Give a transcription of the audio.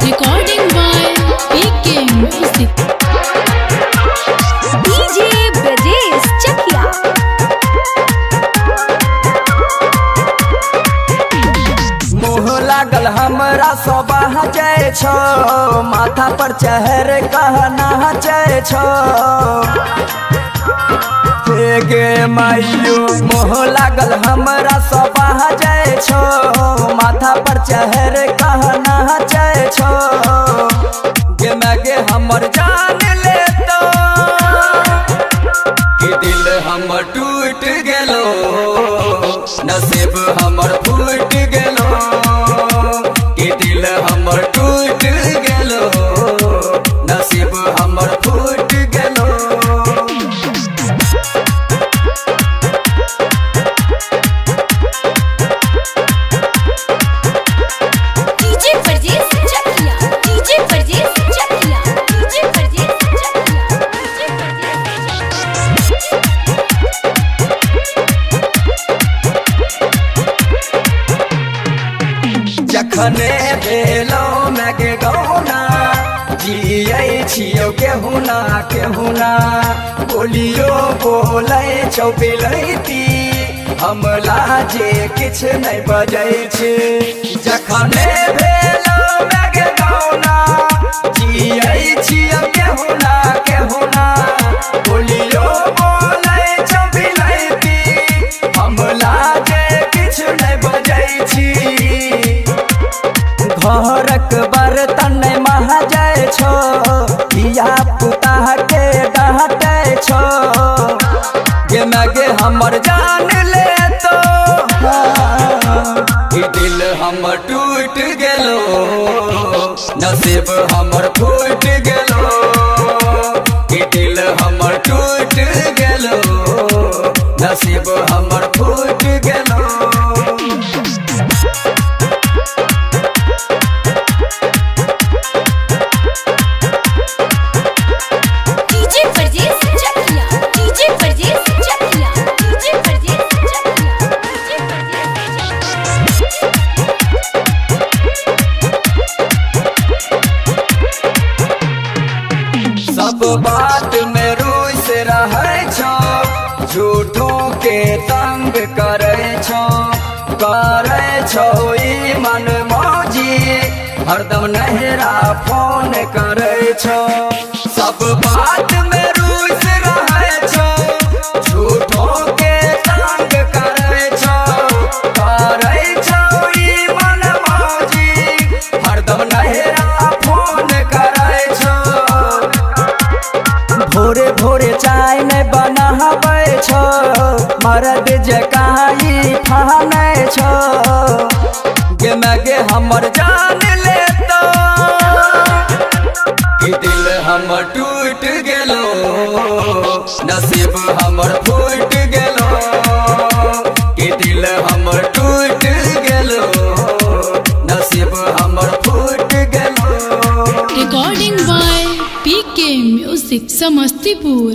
Recording by PK Music. DJ Brajesh Chakia. मोह लागल हमरा सोबाह जाय छो, माथा पर चहर कहना जाय छो। हे गे माइयो मोह लागल हमरा सोबाह जाय छो, माथा पर चहर कहना जाय छो। गे मगे हमर जान ले तो कि दिल हमर टूट गेलो, नसीब हमर फूट गेलो। कि दिल हमर टूट गेलो, नसीब हमर फूट गेलो। DJ Brajesh Chakia. DJ Brajesh Chakia. DJ Brajesh Chakia. DJ Brajesh जखने भेलो मैगे गौना, जियै छियौ केहुना केहुना। बोलियो बोलै छौ बिलैती, हम लाजे किछ नहीं बजै छै। जखने भेलो मैगे गौना, जियै छियौ केहुना केहुना। बोलियो बोलै छौ बिलैती, हम लाजे किछ नहीं बजै छी। घरक बर्तन मह जाय छो, धिया पुता के डांटे छो। गे मगे हमर जान ले तो कि दिल हमर टूट गेलो, नसीब हमर फूट गेलो। कि दिल हमर टूट गेलो, नसीब हमर फूट गेलो। DJ Brajesh Chakia. DJ Brajesh Chakia. DJ Brajesh Chakia. DJ Brajesh सब बात में रूस रहे छो, झूठों के तंग करे छो। करे छो ई मन मौजी, हरदम नहरा फोन करे छो। सब बात में रूस रहे छो, झूठों के तंग करे छो। करे छो ई मन मौजी, हरदम नहरा फोन करे छो। भोरे भोरे चाय नहीं बनाबै छो, मर्द जकाँ ई फानै छो। गे मगे हमर जान ले तो कि दिल हमर टूट गेलो, नसीब हमर फूट गेलो। कि दिल हमर टूट गेलो, नसीब हमर फूट गेलो। Recording by PK Music Samastipur.